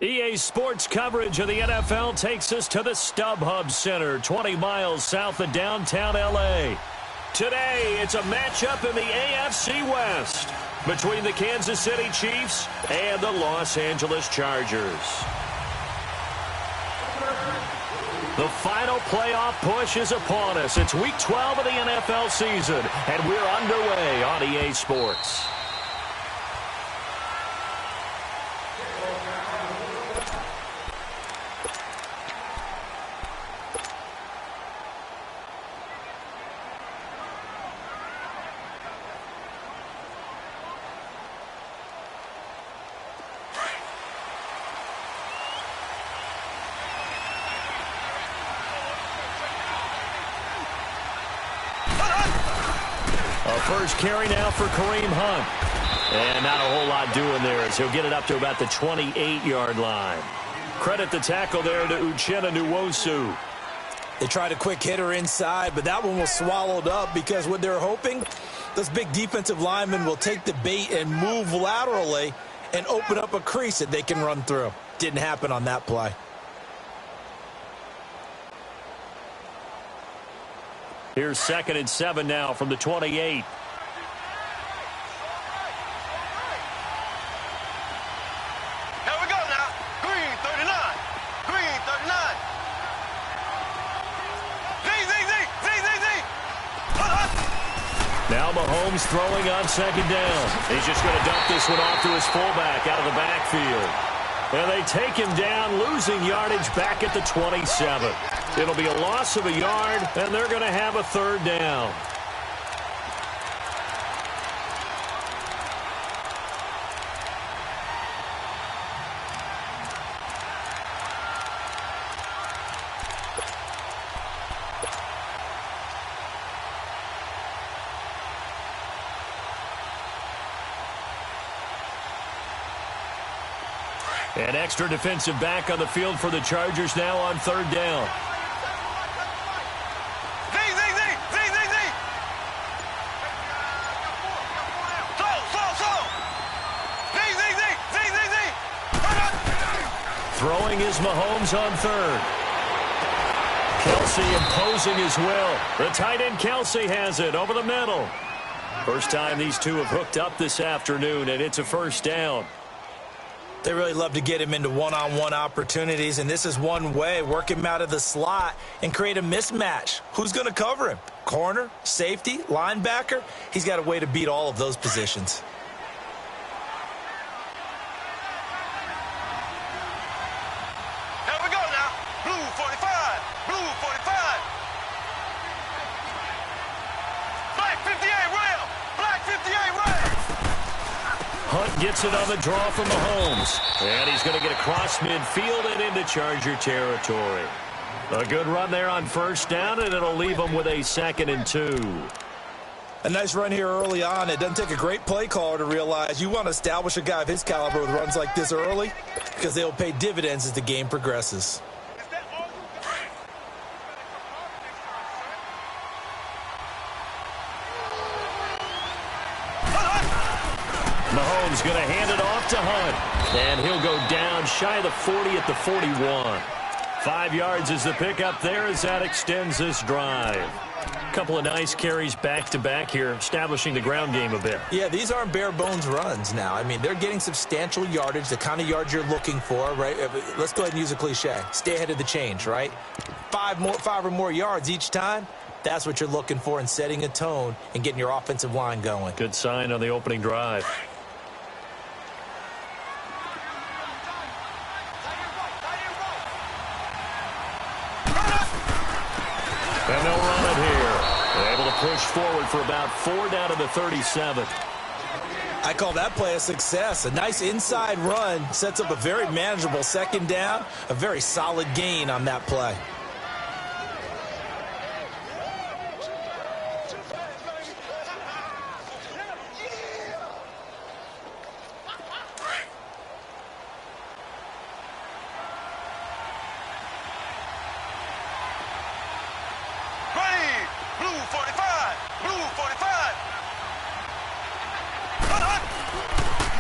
EA Sports coverage of the NFL takes us to the StubHub Center, 20 miles south of downtown L.A. Today, it's a matchup in the AFC West between the Kansas City Chiefs and the Los Angeles Chargers. The final playoff push is upon us. It's Week 12 of the NFL season, and we're underway on EA Sports. First carry now for Kareem Hunt. And not a whole lot doing there as he'll get it up to about the 28-yard line. Credit the tackle there to Uchenna Nwosu. They tried a quick hitter inside, but that one was swallowed up because what they're hoping, those big defensive linemen will take the bait and move laterally and open up a crease that they can run through. Didn't happen on that play. Here's 2nd and 7 now from the 28. Now Mahomes throwing on 2nd down. He's just going to dump this one off to his fullback out of the backfield. And they take him down, losing yardage back at the 27. It'll be a loss of a yard, and they're going to have a 3rd down. An extra defensive back on the field for the Chargers now on 3rd down. Throwing is Mahomes on 3rd. Kelsey imposing his will. The tight end Kelsey has it over the middle. First time these two have hooked up this afternoon, and it's a 1st down. They really love to get him into one-on-one opportunities, and this is one way. Work him out of the slot and create a mismatch. Who's going to cover him? Corner, safety, linebacker? He's got a way to beat all of those positions. Here we go now. Blue 45. Blue 45. Black 58 rail. Black 58 rail. Hunt gets it on the draw from Mahomes. And he's going to get across midfield and into Charger territory. A good run there on 1st down, and it'll leave him with a 2nd and 2. A nice run here early on. It doesn't take a great play caller to realize you want to establish a guy of his caliber with runs like this early because they'll pay dividends as the game progresses. Mahomes going to hand it off to Hunt. And he'll go down shy of the 40 at the 41. 5 yards is the pickup there as that extends this drive. A couple of nice carries back-to-back here, establishing the ground game a bit. Yeah, these aren't bare-bones runs now. I mean, they're getting substantial yardage, the kind of yards you're looking for, right? Let's go ahead and use a cliche. Stay ahead of the change, right? 5 or more yards each time. That's what you're looking for in setting a tone and getting your offensive line going. Good sign on the opening drive. And they'll run it here. They're able to push forward for about 4 down to the 37. I call that play a success. A nice inside run sets up a very manageable 2nd down, a very solid gain on that play.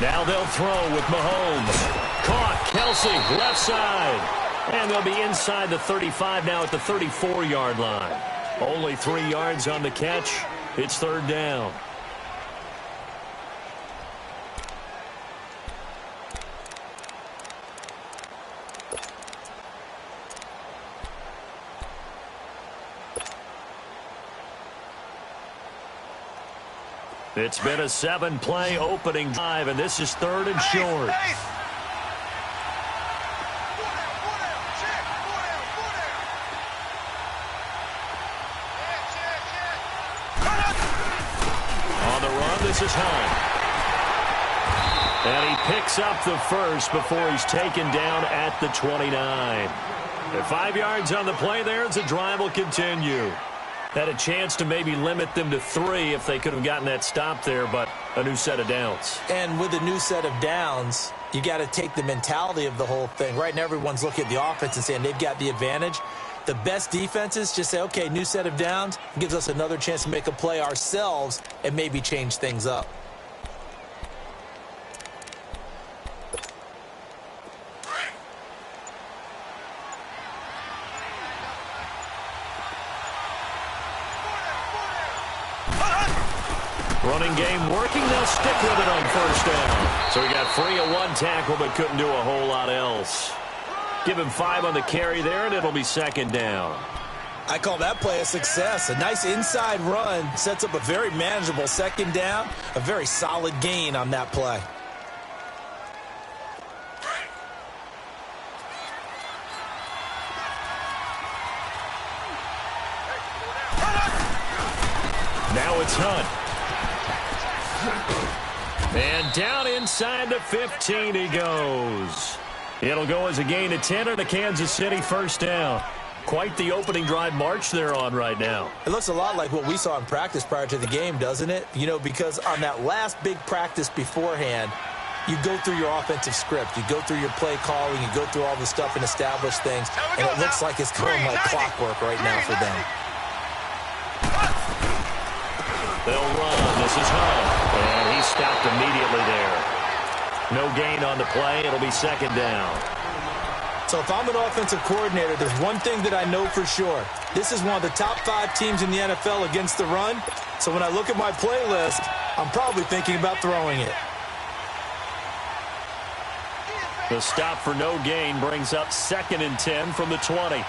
Now they'll throw with Mahomes. Caught. Kelsey, left side. And they'll be inside the 35 now at the 34-yard line. Only 3 yards on the catch. It's third down. It's been a 7-play opening drive, and this is third and short. On the run, this is Hunt. And he picks up the first before he's taken down at the 29. At 5 yards on the play there, the drive will continue. Had a chance to maybe limit them to 3 if they could have gotten that stop there, but a new set of downs. And with a new set of downs, you got to take the mentality of the whole thing. Right now, everyone's looking at the offense and saying they've got the advantage. The best defenses just say, okay, new set of downs, gives us another chance to make a play ourselves and maybe change things up. Running game working. They'll stick with it on first down. So he got free of 1 tackle but couldn't do a whole lot else. Give him 5 on the carry there, and it'll be second down. I call that play a success. A nice inside run sets up a very manageable second down. A very solid gain on that play. Now it's Hunt. And down inside the 15 he goes. It'll go as a gain of 10 and a Kansas City first down. Quite the opening drive march they're on right now. It looks a lot like what we saw in practice prior to the game, doesn't it? You know, because on that last big practice beforehand, you go through your offensive script. You go through your play calling. You go through all the stuff and establish things. And it looks like it's going like clockwork right now for them. They'll run. This is Hunt. And he stopped immediately there. No gain on the play. It'll be second down. So if I'm an offensive coordinator, there's one thing that I know for sure. This is one of the top 5 teams in the NFL against the run. So when I look at my playlist, I'm probably thinking about throwing it. The stop for no gain brings up 2nd and 10 from the 20. Left,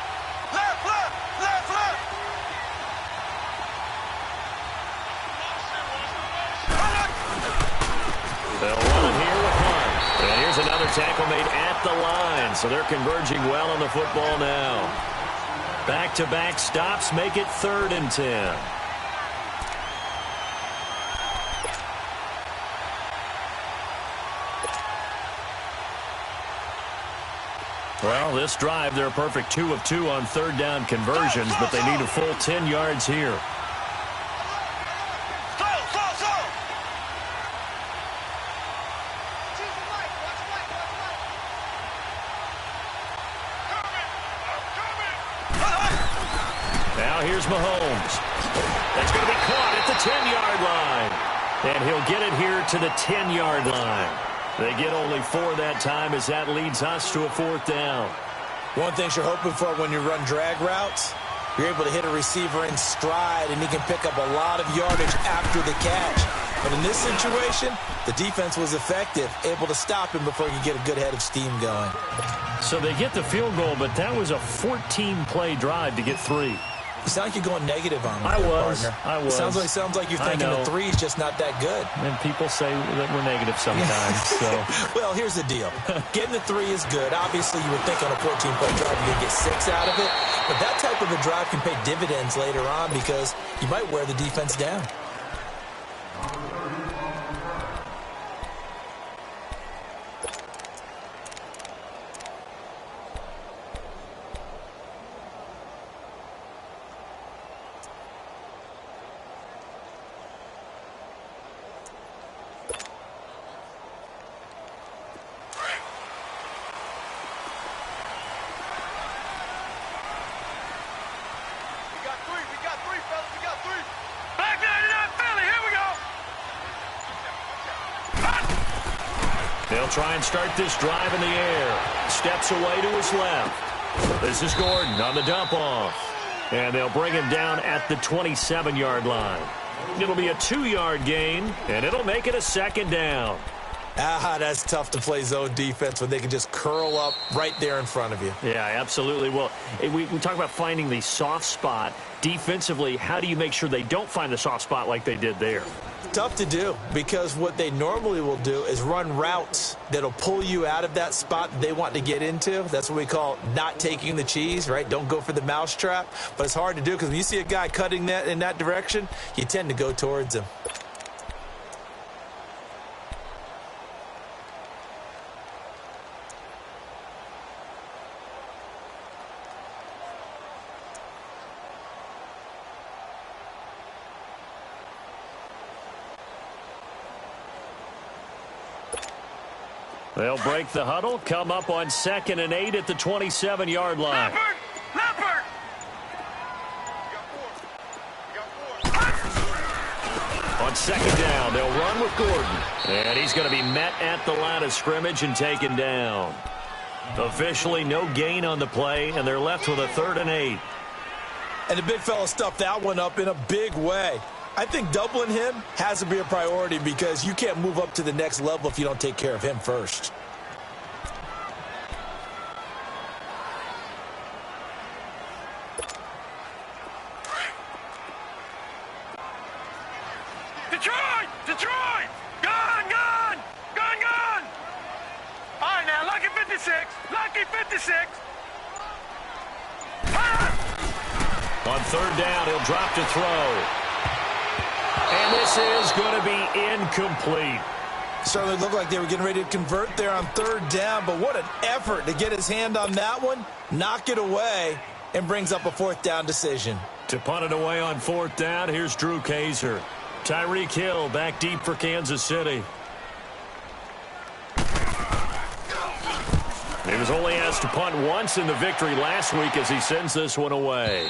left, left, left. They'll run it here with Hunt. And here's another tackle made at the line. So they're converging well on the football now. Back-to-back stops make it 3rd and 10. Well, this drive, they're a perfect 2 of 2 on 3rd down conversions, but they need a full 10 yards here. Now here's Mahomes. That's going to be caught at the 10-yard line. And he'll get it here to the 10-yard line. They get only 4 that time as that leads us to a 4th down. One thing you're hoping for when you run drag routes, you're able to hit a receiver in stride, and he can pick up a lot of yardage after the catch. But in this situation, the defense was effective, able to stop him before he could get a good head of steam going. So they get the field goal, but that was a 14-play drive to get 3. You sound like you're going negative on me, I partner. was. It sounds like you're thinking the 3 is just not that good. And people say that we're negative sometimes. So. Well, here's the deal. Getting the 3 is good. Obviously, you would think on a 14-play drive you're going to get 6 out of it. But that type of a drive can pay dividends later on because you might wear the defense down. They'll try and start this drive in the air. Steps away to his left. This is Gordon on the dump-off. And they'll bring him down at the 27-yard line. It'll be a 2-yard gain, and it'll make it a second down. That's tough to play zone defense when they can just curl up right there in front of you. Yeah, absolutely. Well, we talk about finding the soft spot. Defensively, how do you make sure they don't find the soft spot like they did there? Tough to do, because what they normally will do is run routes that'll pull you out of that spot they want to get into. That's what we call not taking the cheese, right? Don't go for the mousetrap. But it's hard to do because when you see a guy cutting that in that direction, you tend to go towards him. They'll break the huddle, come up on 2nd and 8 at the 27-yard line. Leopard! On 2nd down, they'll run with Gordon. And he's going to be met at the line of scrimmage and taken down. Officially no gain on the play, and they're left with a 3rd and 8. And the big fella stuffed that one up in a big way. I think doubling him has to be a priority because you can't move up to the next level if you don't take care of him first. Detroit! Detroit! Gone! Gone! Gone! Gone! All right, now, lucky 56. Lucky 56. On 3rd down, he'll drop to throw. And this is going to be incomplete. Certainly looked like they were getting ready to convert there on 3rd down, but what an effort to get his hand on that one, knock it away, and brings up a 4th down decision. To punt it away on 4th down, here's Drew Kaiser. Tyreek Hill back deep for Kansas City. He was only asked to punt once in the victory last week as he sends this one away.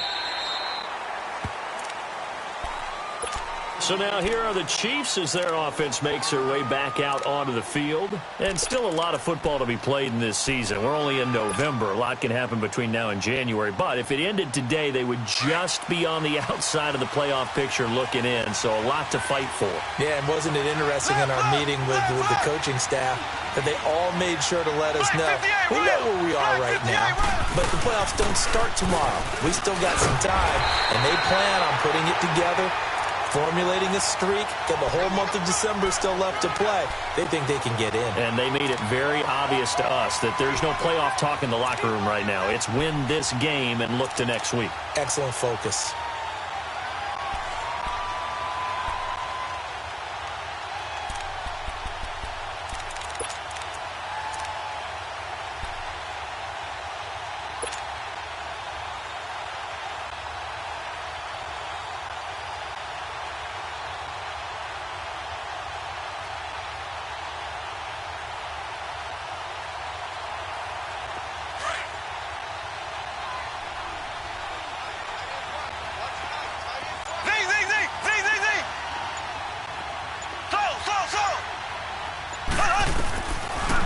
So now here are the Chiefs as their offense makes their way back out onto the field. And still a lot of football to be played in this season. We're only in November. A lot can happen between now and January. But if it ended today, they would just be on the outside of the playoff picture looking in. So a lot to fight for. Yeah, and wasn't it interesting in our meeting with the coaching staff that they all made sure to let us know we know where we are right now, but the playoffs don't start tomorrow. We still got some time, and they plan on putting it together, formulating a streak, got the whole month of December still left to play. They think they can get in. And they made it very obvious to us that there's no playoff talk in the locker room right now. It's win this game and look to next week. Excellent focus.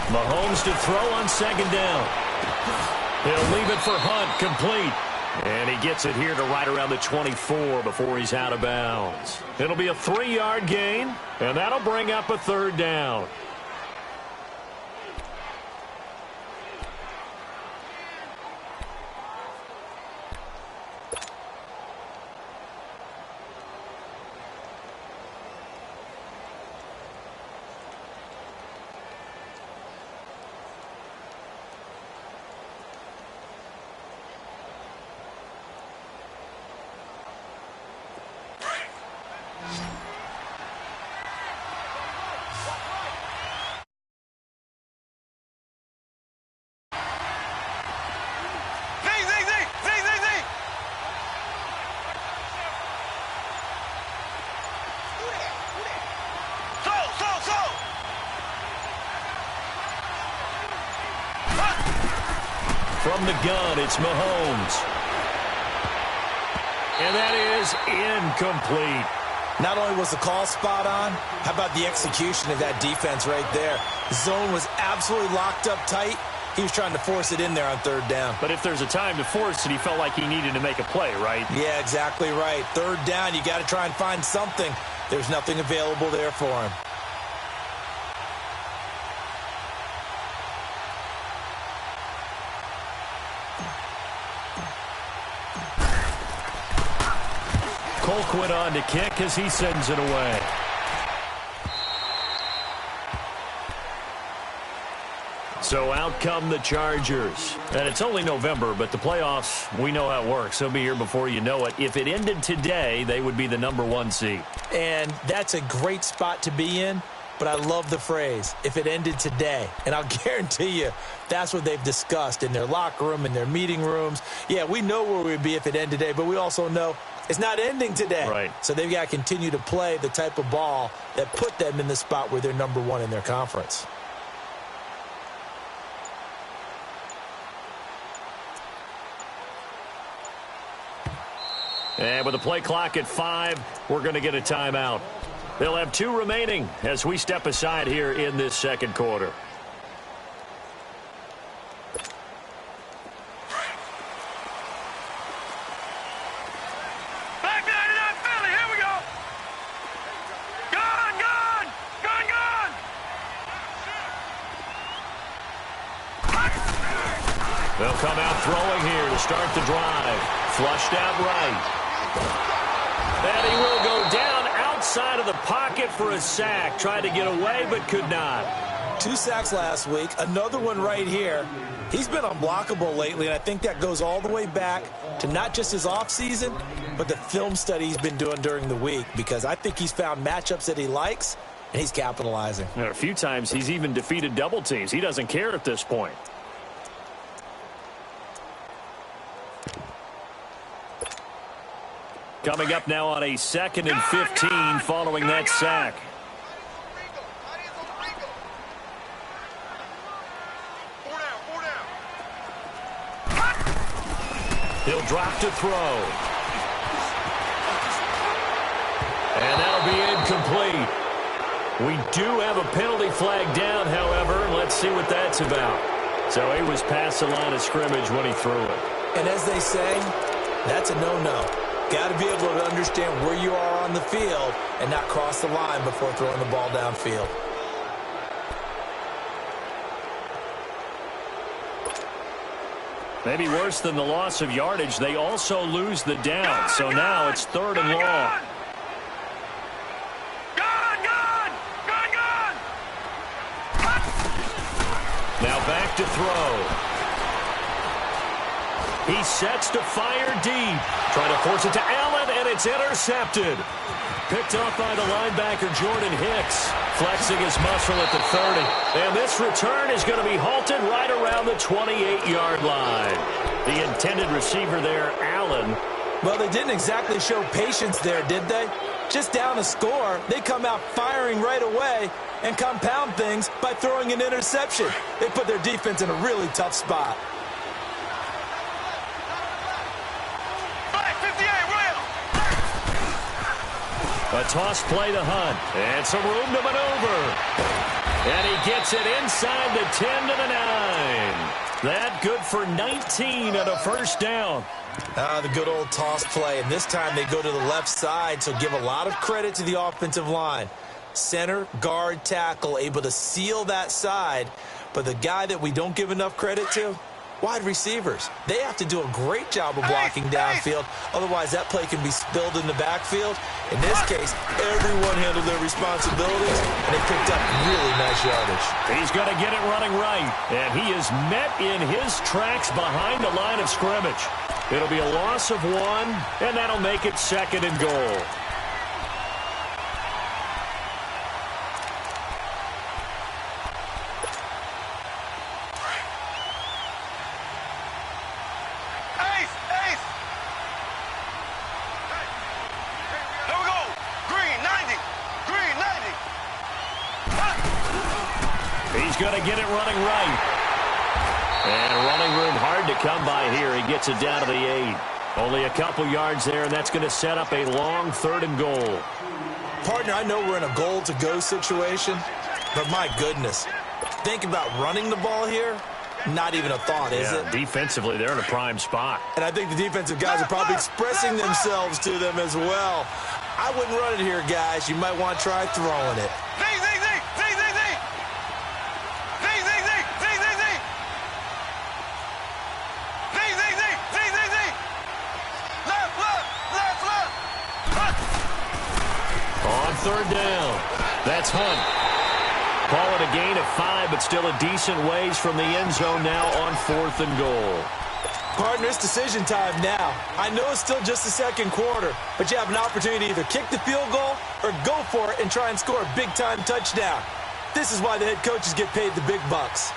Mahomes to throw on 2nd down. He'll leave it for Hunt, complete. And he gets it here to right around the 24 before he's out of bounds. It'll be a 3-yard gain, and that'll bring up a 3rd down. From the gun, it's Mahomes. And that is incomplete. Not only was the call spot on, how about the execution of that defense right there? The zone was absolutely locked up tight. He was trying to force it in there on third down. But if there's a time to force it, he felt like he needed to make a play, right? Yeah, exactly right. Third down, you got to try and find something. There's nothing available there for him. Colquitt on to kick as he sends it away. So out come the Chargers. And it's only November, but the playoffs, we know how it works. They'll be here before you know it. If it ended today, they would be the #1 seed. And that's a great spot to be in, but I love the phrase, if it ended today. And I'll guarantee you, that's what they've discussed in their locker room, in their meeting rooms. Yeah, we know where we'd be if it ended today, but we also know it's not ending today. Right. So they've got to continue to play the type of ball that put them in the spot where they're #1 in their conference. And with the play clock at 5, we're going to get a timeout. They'll have 2 remaining as we step aside here in this second quarter. Back 99 Philly, here we go. Gone, gone, gone, gone. They'll come out throwing here to start the drive. Flushed out right. And he will go down outside of the pocket for a sack. Tried to get away, but could not. 2 sacks last week, another one right here. He's been unblockable lately, and I think that goes all the way back to not just his offseason, but the film study he's been doing during the week, because I think he's found matchups that he likes, and he's capitalizing. A few times he's even defeated double teams. He doesn't care at this point. Coming up now on a 2nd and 15 following that sack. He'll drop to throw. And that'll be incomplete. We do have a penalty flag down, however. Let's see what that's about. So he was past the line of scrimmage when he threw it. And as they say, that's a no-no. Got to be able to understand where you are on the field and not cross the line before throwing the ball downfield. Maybe worse than the loss of yardage, they also lose the down. So now it's 3rd and long. Now back to throw. He sets to fire deep. Trying to force it to Allen, and it's intercepted. Picked off by the linebacker, Jordan Hicks. Flexing his muscle at the 30. And this return is going to be halted right around the 28-yard line. The intended receiver there, Allen. Well, they didn't exactly show patience there, did they? Just down a score, they come out firing right away and compound things by throwing an interception. They put their defense in a really tough spot. A toss play to Hunt. And some room to maneuver. And he gets it inside the 10 to the 9. That good for 19 and a first down. The good old toss play. And this time they go to the left side, so give a lot of credit to the offensive line. Center, guard, tackle, able to seal that side. But the guy that we don't give enough credit to, wide receivers. They have to do a great job of blocking downfield. Otherwise, that play can be spilled in the backfield. In this case, everyone handled their responsibilities, and they picked up really nice yardage. He's going to get it running right, and he is met in his tracks behind the line of scrimmage. It'll be a loss of 1, and that'll make it 2nd and goal. Going to get it running right. And running room hard to come by here. He gets it down to the 8. Only a couple yards there, and that's going to set up a long 3rd and goal. Partner, I know we're in a goal-to-go situation, but my goodness, think about running the ball here. Not even a thought, is it? Defensively, they're in a prime spot. And I think the defensive guys are probably expressing themselves to them as well. I wouldn't run it here, guys. You might want to try throwing it. On third down, that's Hunt. Call it a gain of 5, but still a decent ways from the end zone now on 4th and goal. Partner, it's decision time now. I know it's still just the second quarter, but you have an opportunity to either kick the field goal or go for it and try and score a big-time touchdown. This is why the head coaches get paid the big bucks.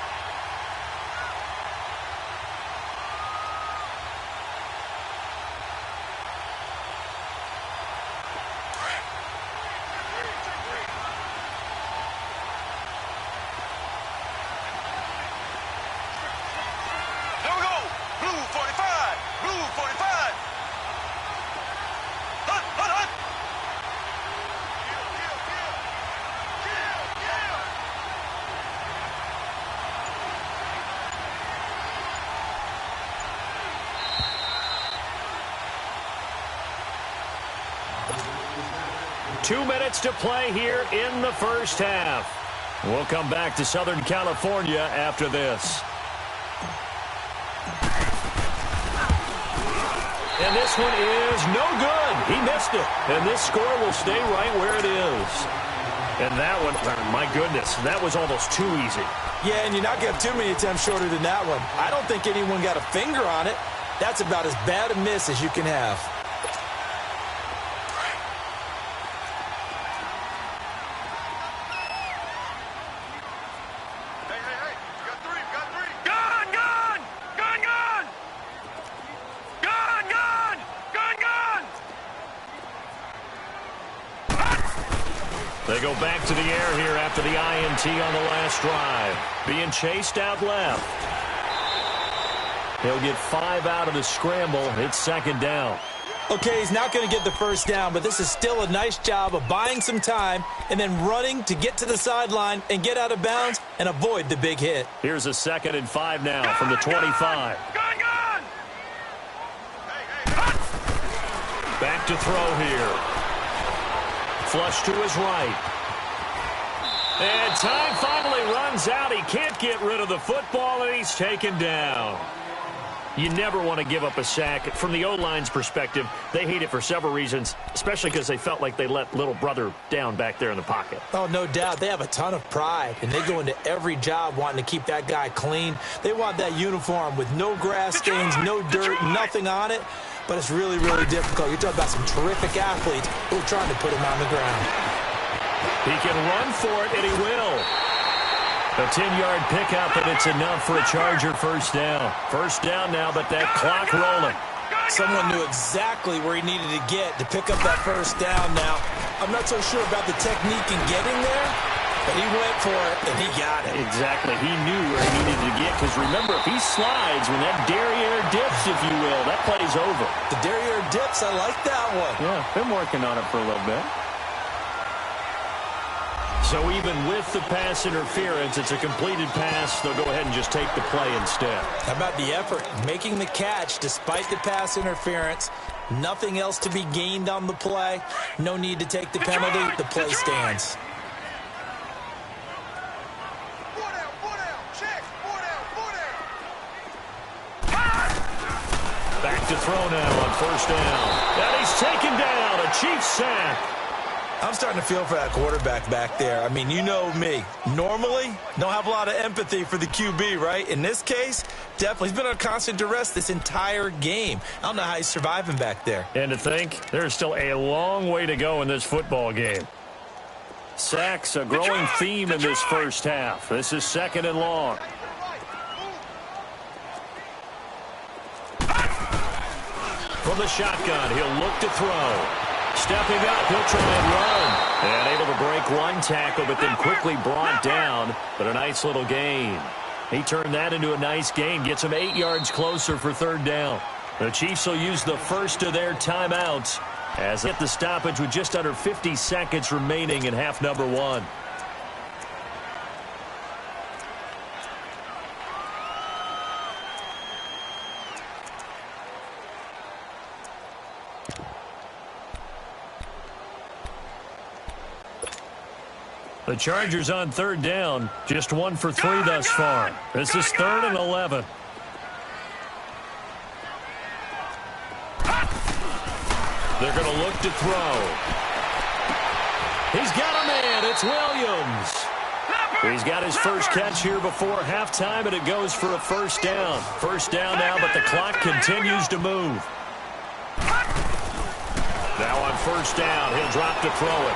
Two minutes to play here in the first half. We'll come back to Southern California after this. And this one is no good. He missed it. And this score will stay right where it is. And that one, my goodness, that was almost too easy. Yeah, and you're not going to have too many attempts shorter than that one. I don't think anyone got a finger on it. That's about as bad a miss as you can have. They go back to the air here after the INT on the last drive. Being chased out left. He'll get 5 out of the scramble. It's second down. Okay, he's not going to get the first down, but this is still a nice job of buying some time and then running to get to the sideline and get out of bounds and avoid the big hit. Here's a 2nd and 5 now from the 25. Back to throw here. Flush to his right. And time finally runs out. He can't get rid of the football, and he's taken down. You never want to give up a sack. From the O-line's perspective, they hate it for several reasons, especially because they felt like they let little brother down back there in the pocket. Oh, no doubt. They have a ton of pride, and they go into every job wanting to keep that guy clean. They want that uniform with no grass stains, no dirt, nothing on it. But it's really, really difficult. You're talking about some terrific athletes who are trying to put him on the ground. He can run for it, and he will. A 10-yard pickup, and it's enough for a Charger first down. First down now, but that clock rolling. Someone knew exactly where he needed to get to pick up that first down now. I'm not so sure about the technique in getting there, but he went for it, and he got it. Exactly. He knew where he needed to get, because remember, if he slides, when that derriere dips, if you will, that play's over. The derriere dips, I like that one. Yeah, been working on it for a little bit. So even with the pass interference, it's a completed pass. They'll go ahead and just take the play instead. How about the effort? Making the catch despite the pass interference. Nothing else to be gained on the play. No need to take the penalty. The play stands. Back to throw now on first down. And he's taken down. A Chiefs sack. I'm starting to feel for that quarterback back there. I mean, you know me. Normally, don't have a lot of empathy for the QB, right? In this case, definitely. He's been under constant duress this entire game. I don't know how he's surviving back there. And to think, there's still a long way to go in this football game. Sacks, a growing theme in this first half. This is 2nd and long. From the shotgun, he'll look to throw. Stepping up, he'll try and run. And able to break one tackle, but then quickly brought down. But a nice little gain. He turned that into a nice gain. Gets him 8 yards closer for third down. The Chiefs will use the first of their timeouts As they hit the stoppage with just under 50 seconds remaining in half number one. The Chargers on third down, just 1 for 3 thus far. This is 3rd and 11. They're going to look to throw. He's got a man. It's Williams. He's got his first catch here before halftime, and it goes for a first down. First down now, but the clock continues to move. Now on first down, he'll drop to throw it.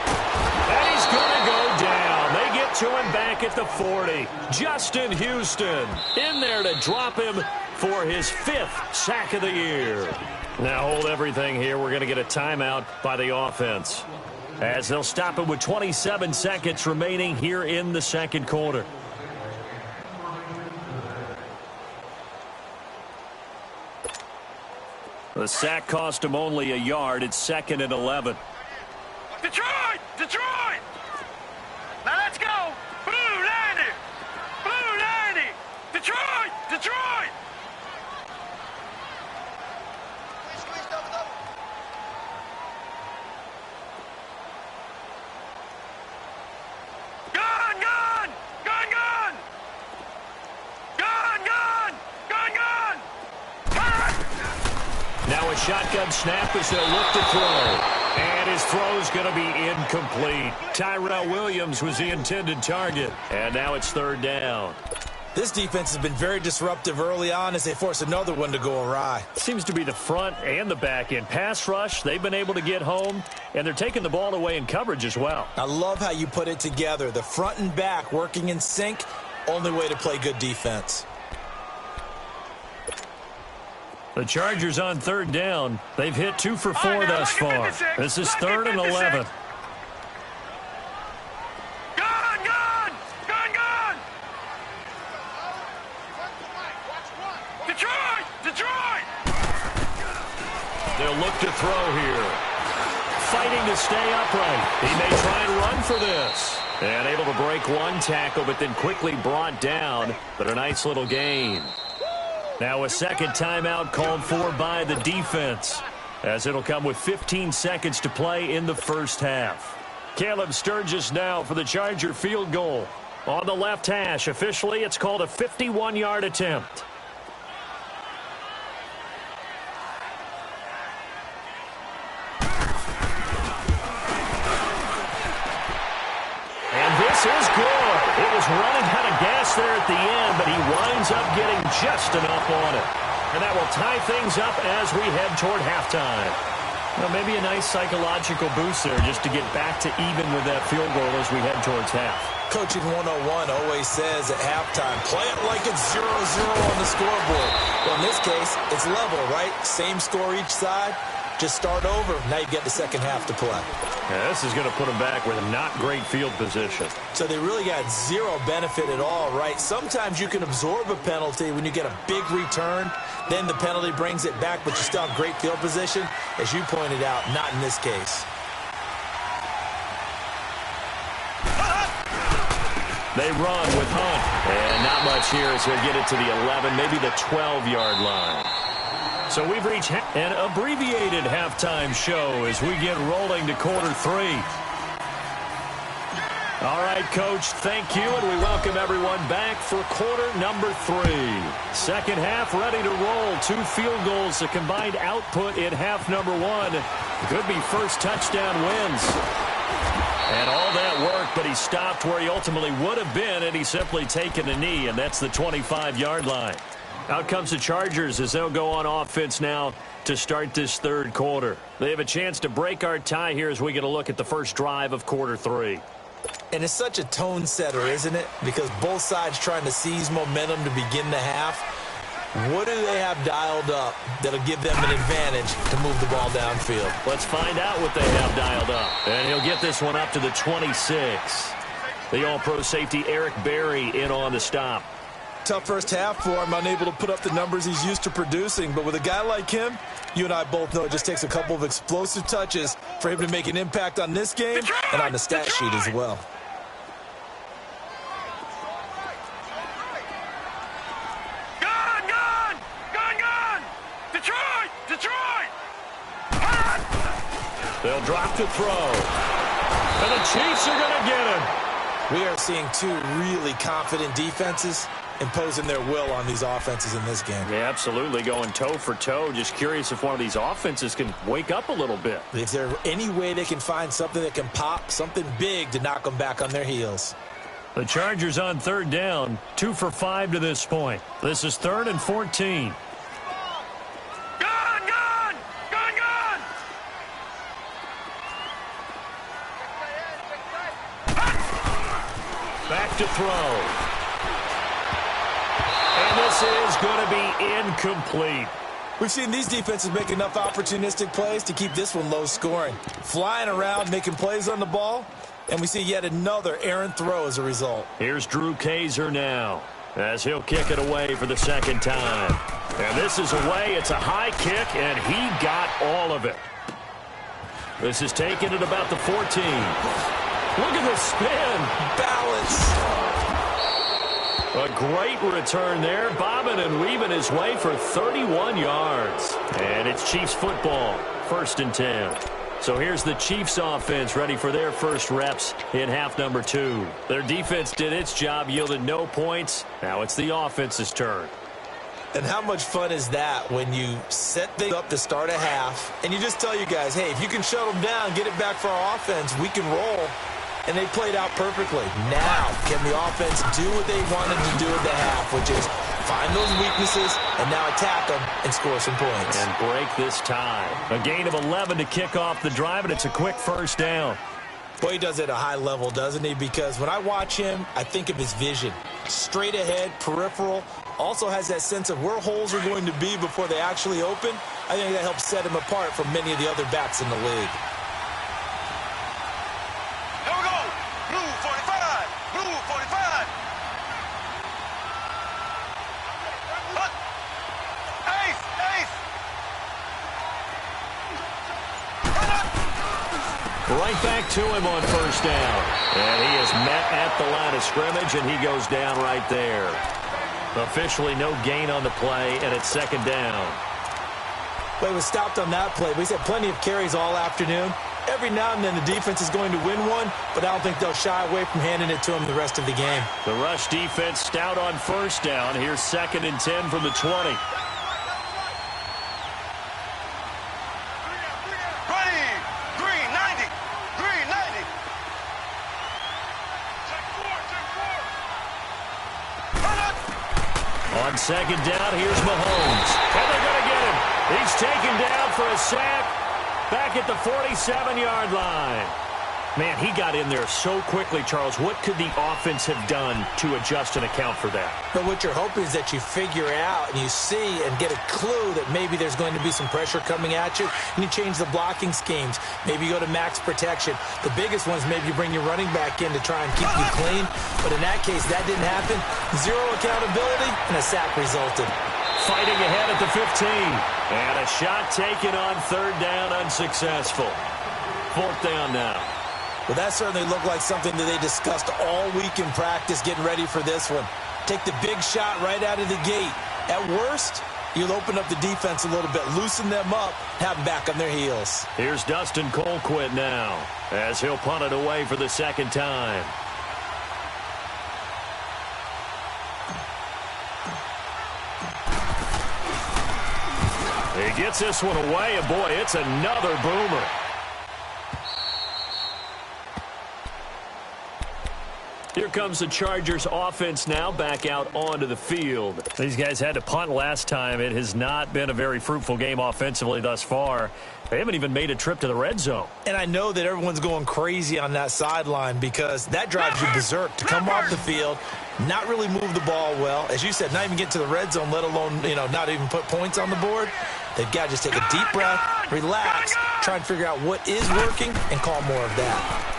And he's going to go down. They get to him back at the 40. Justin Houston in there to drop him for his 5th sack of the year. Now hold everything here. We're going to get a timeout by the offense, as they'll stop it with 27 seconds remaining here in the second quarter. The sack cost him only a yard. It's 2nd and 11. Detroit! Detroit! Now let's go! Blue 90! Blue 90! Detroit! Detroit! Gun! Gun! Gun! Gun! Gun! Gun! Gun! Gun! Now a shotgun snap as they'll look to throw. And his throw's going to be incomplete. Tyrell Williams was the intended target. And now it's 3rd down. This defense has been very disruptive early on as they force another one to go awry. Seems to be the front and the back end. Pass rush, they've been able to get home, and they're taking the ball away in coverage as well. I love how you put it together. The front and back working in sync, only way to play good defense. The Chargers on 3rd down. They've hit 2 for 4 thus far. This is 3rd and 11. Gun! Gun! Gun! Gun! Detroit! Detroit! They'll look to throw here. Fighting to stay upright. He may try and run for this. And able to break one tackle, but then quickly brought down. But a nice little gain. Now a second timeout called for by the defense, as it'll come with 15 seconds to play in the first half. Caleb Sturgis now for the Charger field goal. On the left hash, officially it's called a 51-yard attempt. And this is good. It was running out of gas there at the end, but he winds up getting just enough on it. And that will tie things up as we head toward halftime. Well, maybe a nice psychological boost there just to get back to even with that field goal as we head towards half. Coaching 101 always says at halftime, play it like it's 0-0 on the scoreboard. Well, in this case, it's level, right? Same score each side. Just start over. Now you get the second half to play. Yeah, this is going to put them back with a not great field position. So they really got zero benefit at all, right? Sometimes you can absorb a penalty when you get a big return. Then the penalty brings it back, but you still have great field position. As you pointed out, not in this case. They run with Hunt. And not much here as they get it to the 11, maybe the 12-yard line. So we've reached an abbreviated halftime show as we get rolling to quarter 3. All right, Coach, thank you, and we welcome everyone back for quarter number 3. Second half ready to roll. 2 field goals, a combined output in half number 1. Could be first touchdown wins. And all that work, but he stopped where he ultimately would have been, and he's simply taken a knee, and that's the 25-yard line. Out comes the Chargers as they'll go on offense now to start this third quarter. They have a chance to break our tie here as we get a look at the first drive of quarter 3. And it's such a tone setter, isn't it? Because both sides trying to seize momentum to begin the half. What do they have dialed up that'll give them an advantage to move the ball downfield? Let's find out what they have dialed up. And he'll get this one up to the 26. The All-Pro safety Eric Berry in on the stop. Tough first half for him, unable to put up the numbers he's used to producing. But with a guy like him, you and I both know it just takes a couple of explosive touches for him to make an impact on this game and on the stat sheet as well. They'll drop to throw. And the Chiefs are going to get him. We are seeing two really confident defenses imposing their will on these offenses in this game. Yeah, absolutely, going toe for toe. Just curious if one of these offenses can wake up a little bit. Is there any way they can find something that can pop, something big to knock them back on their heels? The Chargers on third down, 2 for 5 to this point. This is 3rd and 14. Back to throw. And this is going to be incomplete. We've seen these defenses make enough opportunistic plays to keep this one low scoring. Flying around, making plays on the ball, and we see yet another errant throw as a result. Here's Drew Kaiser now as he'll kick it away for the second time. And this is away. It's a high kick, and he got all of it. This is taken at about the 14. Look at the spin. Balance. A great return there, bobbing and weaving his way for 31 yards. And it's Chiefs football, 1st and 10. So here's the Chiefs offense ready for their first reps in half number 2. Their defense did its job, yielded no points. Now it's the offense's turn. And how much fun is that when you set things up to start a half and you just tell you guys, hey, if you can shut them down, get it back for our offense, we can roll. And they played out perfectly. Now, can the offense do what they wanted to do at the half, which is find those weaknesses and now attack them and score some points. And break this tie. A gain of 11 to kick off the drive, and it's a quick first down. Boy, he does it at a high level, doesn't he? Because when I watch him, I think of his vision. Straight ahead, peripheral. Also has that sense of where holes are going to be before they actually open. I think that helps set him apart from many of the other backs in the league. Right back to him on first down. And he is met at the line of scrimmage, and he goes down right there. Officially no gain on the play, and it's 2nd down. Well, he was stopped on that play. He's had plenty of carries all afternoon. Every now and then the defense is going to win one, but I don't think they'll shy away from handing it to him the rest of the game. The rush defense stout on first down. Here's 2nd and 10 from the 20. On 2nd down, here's Mahomes. And they're going to get him. He's taken down for a sack back at the 47-yard line. Man, he got in there so quickly, Charles. What could the offense have done to adjust and account for that? But what you're hoping is that you figure out and you see and get a clue that maybe there's going to be some pressure coming at you, and you change the blocking schemes. Maybe you go to max protection. The biggest one is maybe you bring your running back in to try and keep you clean. But in that case, that didn't happen. Zero accountability, and a sack resulted. Fighting ahead at the 15. And a shot taken on 3rd down, unsuccessful. 4th down now. Well, that certainly looked like something that they discussed all week in practice getting ready for this one. Take the big shot right out of the gate. At worst, you'll open up the defense a little bit, loosen them up, have them back on their heels. Here's Dustin Colquitt now as he'll punt it away for the 2nd time. He gets this one away, and boy, it's another boomer. Here comes the Chargers offense now back out onto the field. These guys had to punt last time. It has not been a very fruitful game offensively thus far. They haven't even made a trip to the red zone. And I know that everyone's going crazy on that sideline because that drives you berserk to come off the field, not really move the ball well. As you said, not even get to the red zone, let alone, not even put points on the board. They've got to just take a deep breath, relax, try and figure out what is working, and call more of that.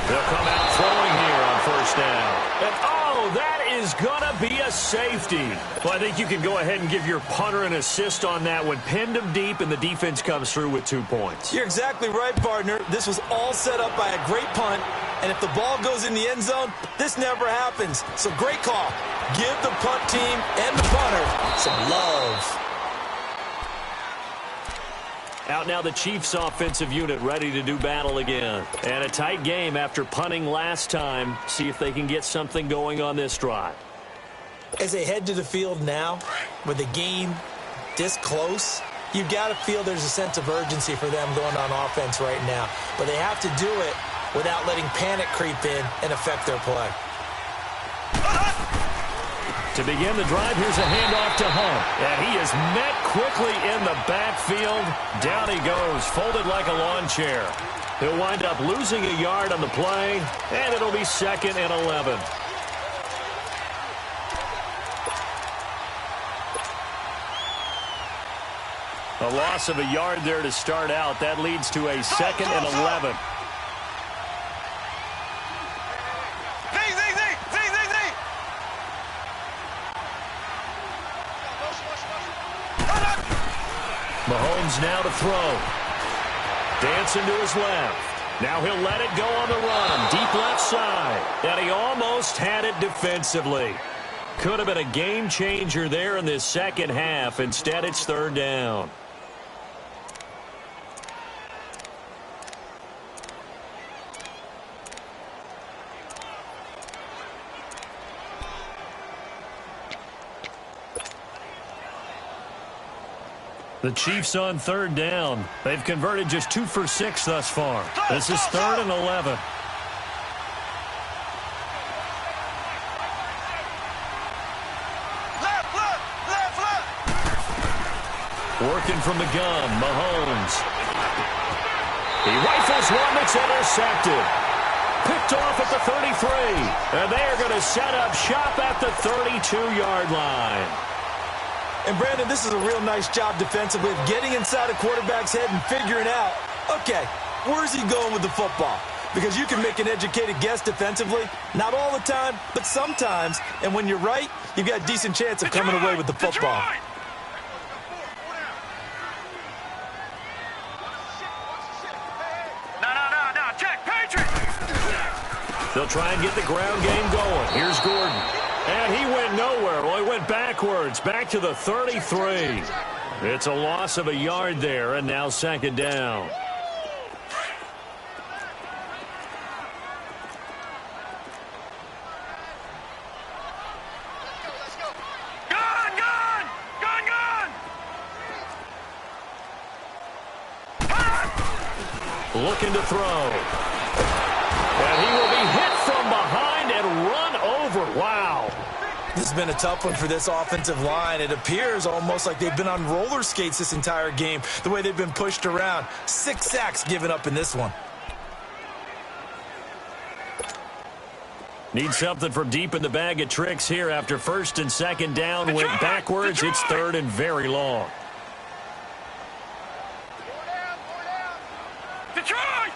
They'll come out throwing here on first down. And, oh, that is is going to be a safety. Well, I think you can go ahead and give your punter an assist on that one. Pinned him deep, and the defense comes through with 2 points. You're exactly right, partner. This was all set up by a great punt, and if the ball goes in the end zone, this never happens. So great call. Give the punt team and the punter some love. Out now the Chiefs offensive unit ready to do battle again. And a tight game after punting last time. See if they can get something going on this drive. As they head to the field now, with the game this close, you've got to feel there's a sense of urgency for them going on offense right now. But they have to do it without letting panic creep in and affect their play. To begin the drive, here's a handoff to Hunt. And he is met quickly in the backfield. Down he goes, folded like a lawn chair. He'll wind up losing a yard on the play, and it'll be 2nd and 11. A loss of a yard there to start out. That leads to a 2nd and 11. Mahomes now to throw. Dancing to his left. Now he'll let it go on the run. Deep left side. And he almost had it defensively. Could have been a game changer there in this second half. Instead, it's 3rd down. The Chiefs on 3rd down. They've converted just 2 for 6 thus far. This is 3rd and 11. Working from the gun, Mahomes. He rifles one that's intercepted. Picked off at the 33. And they're going to set up shop at the 32-yard line. And, Brandon, this is a real nice job defensively of getting inside a quarterback's head and figuring out, okay, where's he going with the football? Because you can make an educated guess defensively. Not all the time, but sometimes. And when you're right, you've got a decent chance of coming away with the football. No, check, Patriots! They'll try and get the ground game going. Here's Gordon. And he went nowhere. Well, he went backwards, back to the 33. It's a loss of a yard there, and now 2nd down. Looking to throw. And he will be hit from behind and run over. Wow. This has been a tough one for this offensive line. It appears almost like they've been on roller skates this entire game, the way they've been pushed around. 6 sacks given up in this one. Need something from deep in the bag of tricks here after 1st and 2nd down. Went backwards. It's 3rd and very long. Detroit!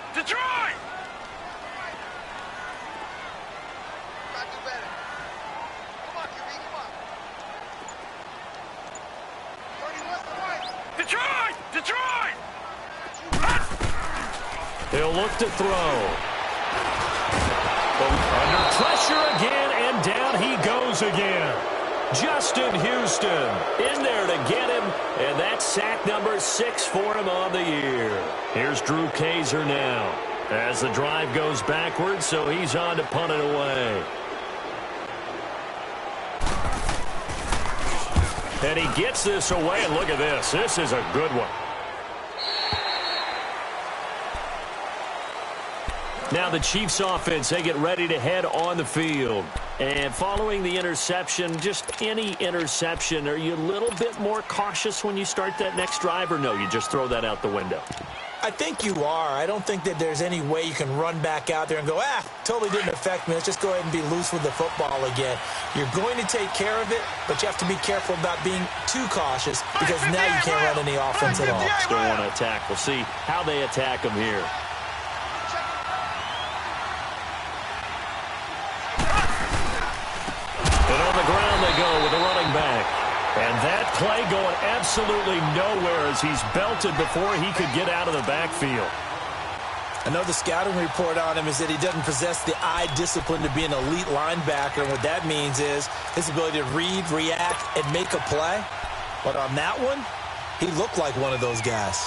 Detroit! He'll look to throw. Under pressure again, and down he goes again. Justin Houston in there to get him, and that's sack number 6 for him on the year. Here's Drew Kaiser now as the drive goes backwards, so he's on to punt it away. And he gets this away, and look at this. This is a good one. Now the Chiefs offense, they get ready to head on the field. And following the interception, just any interception, are you a little bit more cautious when you start that next drive, or no, you just throw that out the window? I think you are. I don't think that there's any way you can run back out there and go, totally didn't affect me. Let's just go ahead and be loose with the football again. You're going to take care of it, but you have to be careful about being too cautious because now you can't run any offense at all. Still want to attack. We'll see how they attack them here. And that play going absolutely nowhere as he's belted before he could get out of the backfield. I know the scouting report on him is that he doesn't possess the eye discipline to be an elite linebacker. And what that means is his ability to read, react, and make a play. But on that one, he looked like one of those guys.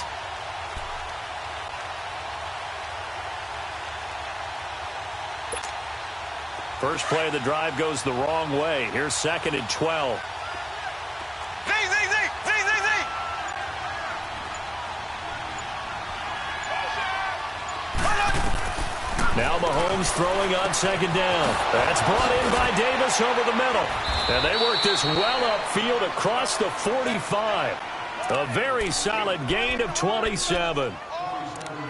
First play of the drive goes the wrong way. Here's 2nd and 12. Now Mahomes throwing on 2nd down. That's brought in by Davis over the middle. And they work this well upfield across the 45. A very solid gain of 27.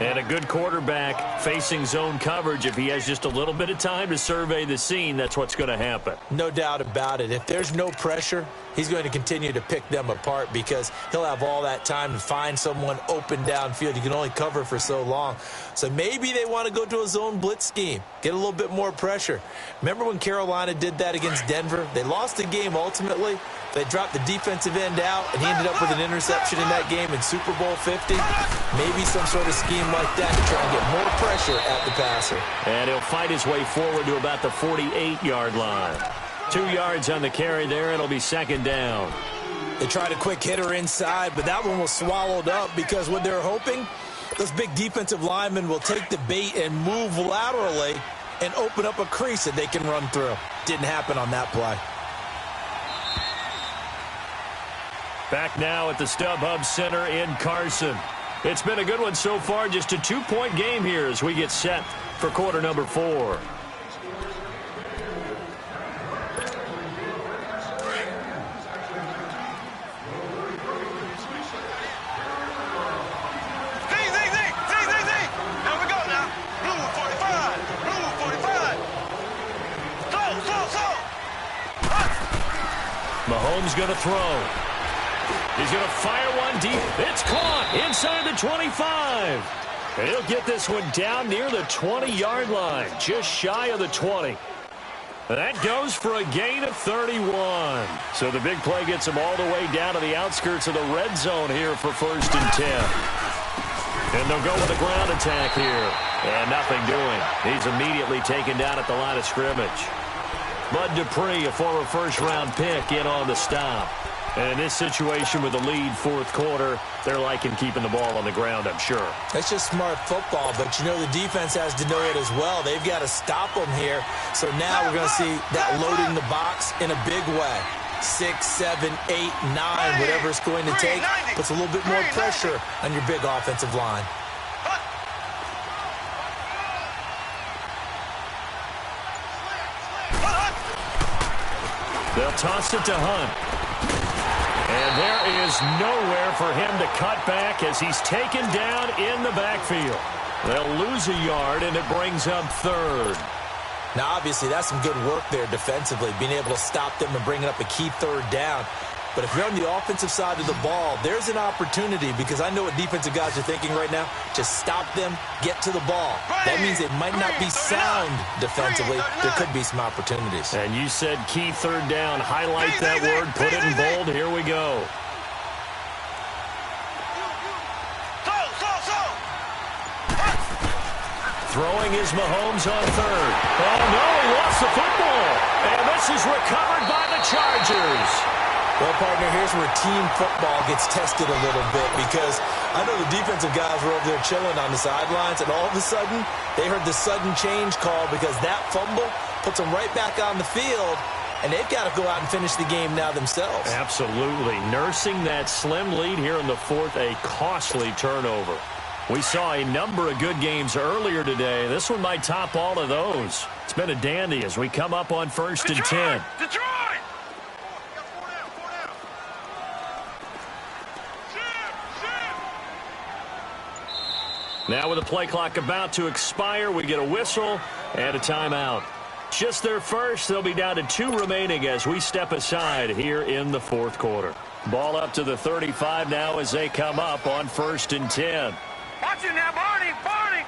And a good quarterback facing zone coverage. If he has just a little bit of time to survey the scene, that's what's going to happen. No doubt about it. If there's no pressure, he's going to continue to pick them apart because he'll have all that time to find someone open downfield. You can only cover for so long. So maybe they want to go to a zone blitz scheme, get a little bit more pressure. Remember when Carolina did that against Denver? They lost the game ultimately. They dropped the defensive end out, and he ended up with an interception in that game in Super Bowl 50. Maybe some sort of scheme like that to try and get more pressure at the passer. And he'll fight his way forward to about the 48-yard line. 2 yards on the carry there, and it'll be 2nd down. They tried a quick hitter inside, but that one was swallowed up because what they're hoping, those big defensive linemen will take the bait and move laterally and open up a crease that they can run through. Didn't happen on that play. Back now at the StubHub Center in Carson. It's been a good one so far. Just a 2-point game here as we get set for quarter number 4. Mahomes going to throw. He's going to fire one deep. It's caught inside the 25. And he'll get this one down near the 20-yard line, just shy of the 20. That goes for a gain of 31. So the big play gets him all the way down to the outskirts of the red zone here for 1st and 10. And they'll go with a ground attack here. And nothing doing. He's immediately taken down at the line of scrimmage. Bud Dupree, a former first-round pick, in on the stop. And in this situation with the lead 4th quarter, they're liking keeping the ball on the ground, I'm sure. That's just smart football, but you know the defense has to know it as well. They've got to stop them here. So now we're going to see that loading the box in a big way. 6, 7, 8, 9, whatever it's going to take, puts a little bit more pressure on your big offensive line. They'll toss it to Hunt. And there is nowhere for him to cut back as he's taken down in the backfield. They'll lose a yard, and it brings up 3rd. Now, obviously, that's some good work there defensively, being able to stop them and bringing up a key 3rd down. But if you're on the offensive side of the ball, there's an opportunity because I know what defensive guys are thinking right now. Just stop them, get to the ball. That means it might not be sound defensively. There could be some opportunities. And you said key 3rd down. Highlight that word. Put it in bold. Here we go. Throwing is Mahomes on 3rd. Oh, no, he lost the football. And this is recovered by the Chargers. Well, partner, here's where team football gets tested a little bit because I know the defensive guys were over there chilling on the sidelines, and all of a sudden, they heard the sudden change call because that fumble puts them right back on the field, and they've got to go out and finish the game now themselves. Absolutely. Nursing that slim lead here in the 4th, a costly turnover. We saw a number of good games earlier today. This one might top all of those. It's been a dandy as we come up on 1st and 10. Detroit! Now with the play clock about to expire, we get a whistle and a timeout. Just their first. They'll be down to 2 remaining as we step aside here in the 4th quarter. Ball up to the 35 now as they come up on 1st and 10. Watch it now, Barney, Barney.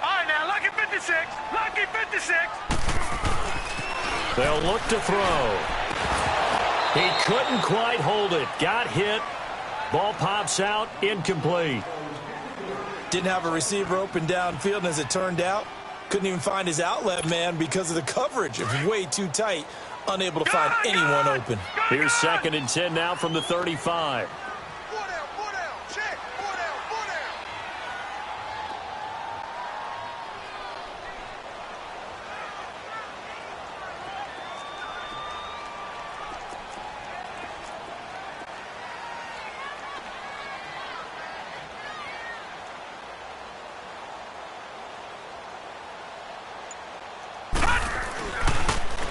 All right, now, lucky 56, lucky 56. They'll look to throw. He couldn't quite hold it. Got hit. Ball pops out. Incomplete. Didn't have a receiver open downfield, and as it turned out, couldn't even find his outlet man because of the coverage. It was way too tight. Unable to find anyone open. Here's 2nd and 10 now from the 35.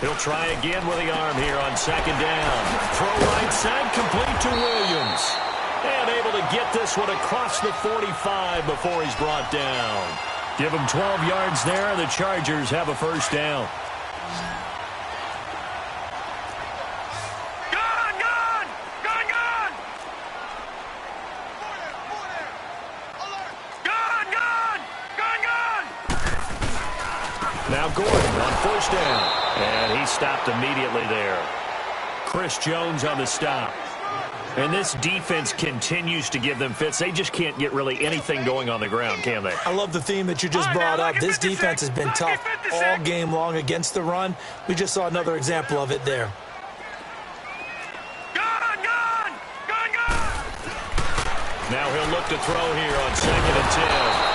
He'll try again with the arm here on 2nd down. Throw right side, complete to Williams. And able to get this one across the 45 before he's brought down. Give him 12 yards there. The Chargers have a 1st down. Now Gordon on 1st down. And he stopped immediately there. Chris Jones on the stop. And this defense continues to give them fits. They just can't get really anything going on the ground, can they? I love the theme that you just brought up. This defense has been tough all game long against the run. We just saw another example of it there. Now he'll look to throw here on 2nd and 10.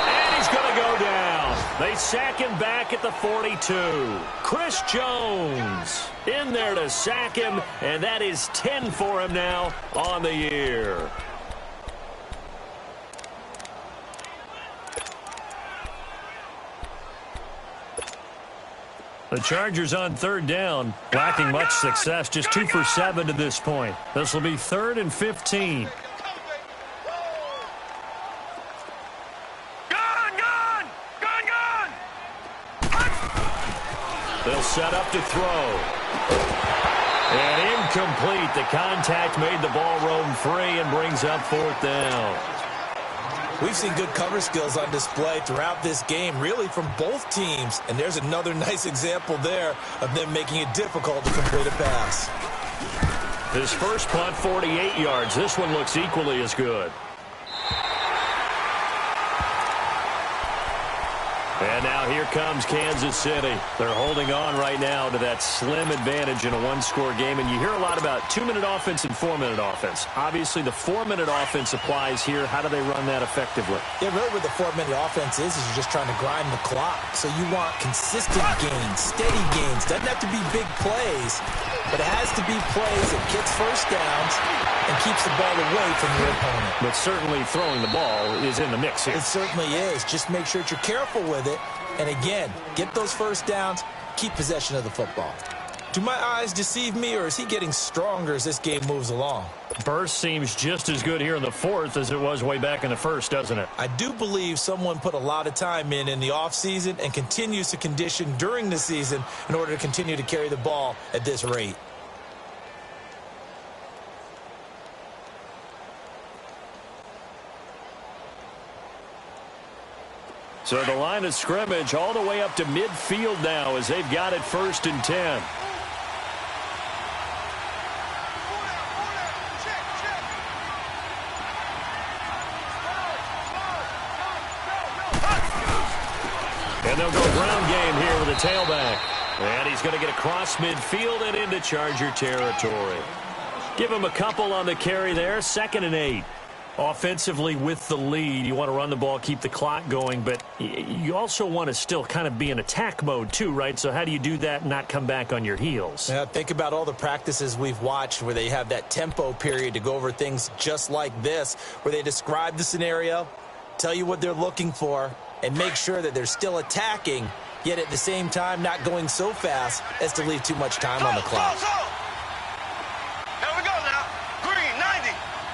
And he's going to go down. They sack him back at the 42. Chris Jones in there to sack him, and that is 10 for him now on the year. The Chargers on 3rd down, lacking much success, just 2 for 7 to this point. This will be 3rd and 15. They'll set up to throw. And incomplete. The contact made the ball roam free and brings up 4th down. We've seen good cover skills on display throughout this game, really from both teams. And there's another nice example there of them making it difficult to complete a pass. His first punt, 48 yards. This one looks equally as good. And now here comes Kansas City. They're holding on right now to that slim advantage in a one-score game. And you hear a lot about 2-minute offense and 4-minute offense. Obviously, the 4-minute offense applies here. How do they run that effectively? Yeah, really what the 4-minute offense is you're just trying to grind the clock. So you want consistent gains, steady gains. Doesn't have to be big plays, but it has to be plays that gets first downs and keeps the ball away from your opponent. But certainly throwing the ball is in the mix here. It certainly is. Just make sure that you're careful with it. And again, get those first downs, keep possession of the football. Do my eyes deceive me, or is he getting stronger as this game moves along? Burst seems just as good here in the 4th as it was way back in the 1st, doesn't it? I do believe someone put a lot of time in the offseason and continues to condition during the season in order to continue to carry the ball at this rate. So the line of scrimmage all the way up to midfield now as they've got it 1st and 10. And they'll go ground game here with a tailback. And he's going to get across midfield and into Charger territory. Give him a couple on the carry there. 2nd and 8. Offensively with the lead, you want to run the ball, keep the clock going, but you also want to still kind of be in attack mode too, right? So how do you do that and not come back on your heels? Yeah, think about all the practices we've watched where they have that tempo period to go over things just like this, where they describe the scenario, tell you what they're looking for, and make sure that they're still attacking, yet at the same time not going so fast as to leave too much time on the clock. Here we go now. Green, 90.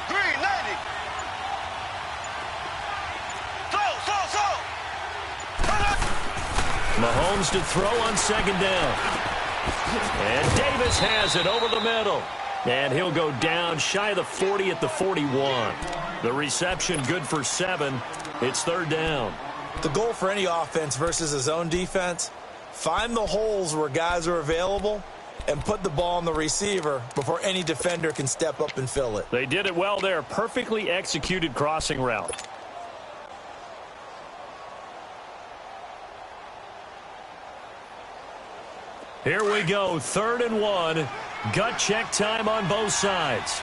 Green, 90. Mahomes to throw on 2nd down. And Davis has it over the middle. And he'll go down shy of the 40 at the 41. The reception good for 7. It's 3rd down. The goal for any offense versus a zone defense, find the holes where guys are available and put the ball on the receiver before any defender can step up and fill it. They did it well there. Perfectly executed crossing route. Here we go, 3rd and 1. Gut check time on both sides.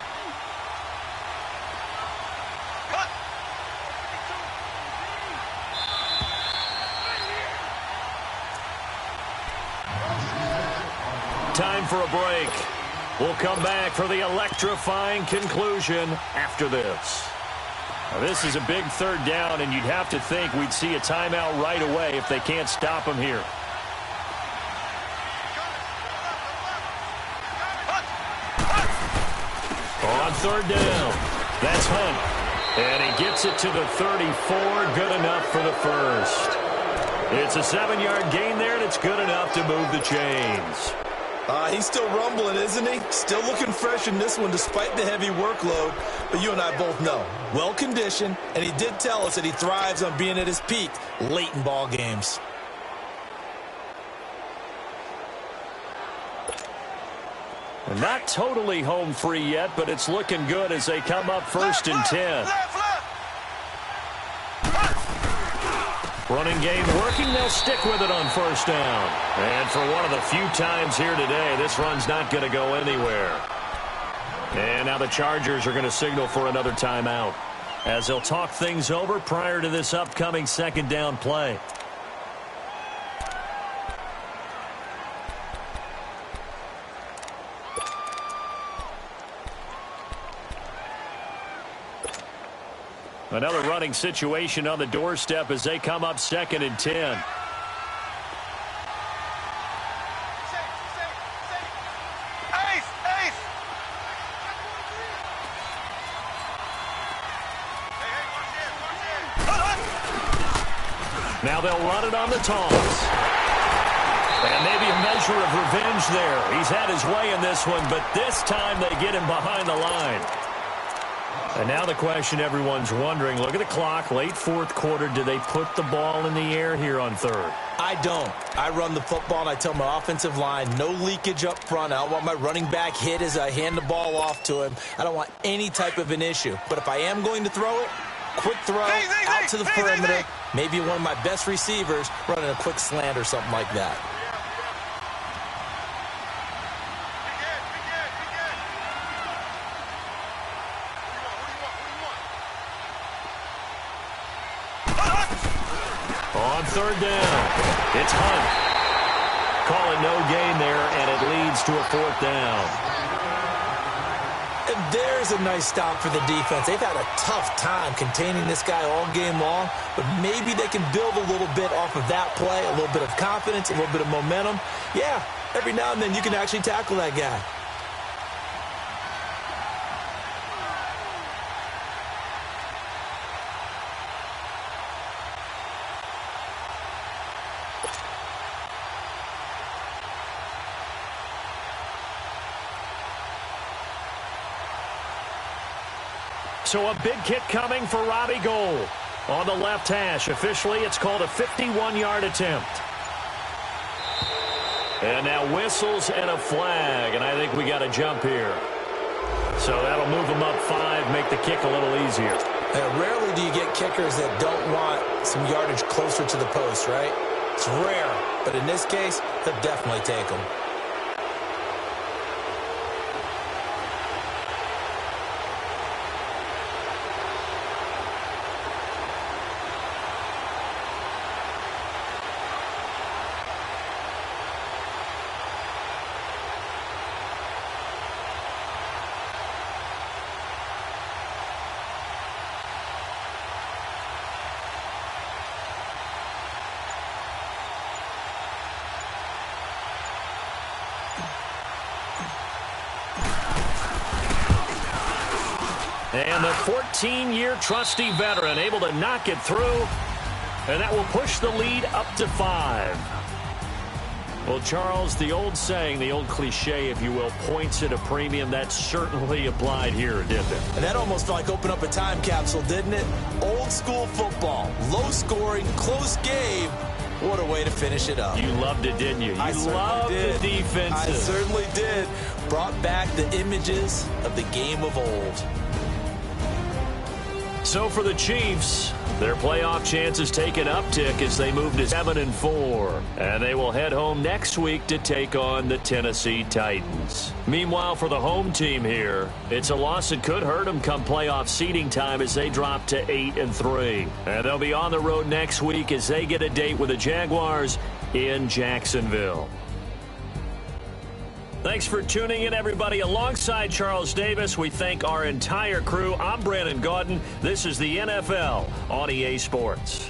Time for a break. We'll come back for the electrifying conclusion after this. Now, this is a big 3rd down, and you'd have to think we'd see a timeout right away if they can't stop him here. On 3rd down, that's Hunt. And he gets it to the 34, good enough for the first. It's a 7-yard gain there, and it's good enough to move the chains. He's still rumbling, isn't he? Still looking fresh in this one despite the heavy workload. But you and I both know, well-conditioned, and he did tell us that he thrives on being at his peak late in ball games. Not totally home free yet, but it's looking good as they come up 1st and 10. Running game working. They'll stick with it on 1st down. And for one of the few times here today, this run's not going to go anywhere. And now the Chargers are going to signal for another timeout as they'll talk things over prior to this upcoming 2nd down play. Another running situation on the doorstep as they come up 2nd and 10. Now they'll run it on the toss. And maybe a measure of revenge there. He's had his way in this one, but this time they get him behind the line. And now the question everyone's wondering, look at the clock, late 4th quarter, do they put the ball in the air here on 3rd? I don't. I run the football, and I tell my offensive line, no leakage up front. I don't want my running back hit as I hand the ball off to him. I don't want any type of an issue. But if I am going to throw it, quick throw, out to the perimeter, maybe one of my best receivers running a quick slant or something like that. On 3rd down, it's Hunt. Calling no gain there, and it leads to a 4th down. And there's a nice stop for the defense. They've had a tough time containing this guy all game long, but maybe they can build a little bit off of that play, a little bit of confidence, a little bit of momentum. Yeah, every now and then you can actually tackle that guy. So a big kick coming for Robbie Gould. On the left hash, officially it's called a 51-yard attempt. And now whistles and a flag, and I think we got a jump here. So that'll move them up 5, make the kick a little easier. And rarely do you get kickers that don't want some yardage closer to the post, right? It's rare, but in this case, they'll definitely take them. And the 14-year trusty veteran able to knock it through, and that will push the lead up to 5. Well, Charles, the old saying, the old cliche, if you will, points at a premium, that certainly applied here, didn't it? And that almost felt like open up a time capsule, didn't it? Old school football, low scoring, close game, What a way to finish it up. You loved it, didn't you? I You loved the defense. I certainly did. Brought back the images of the game of old. So for the Chiefs, their playoff chances take an uptick as they move to 7-4. And they will head home next week to take on the Tennessee Titans. Meanwhile, for the home team here, it's a loss that could hurt them come playoff seeding time as they drop to 8-3. And they'll be on the road next week as they get a date with the Jaguars in Jacksonville. Thanks for tuning in, everybody. Alongside Charles Davis, we thank our entire crew. I'm Brandon Gaudin. This is the NFL on EA Sports.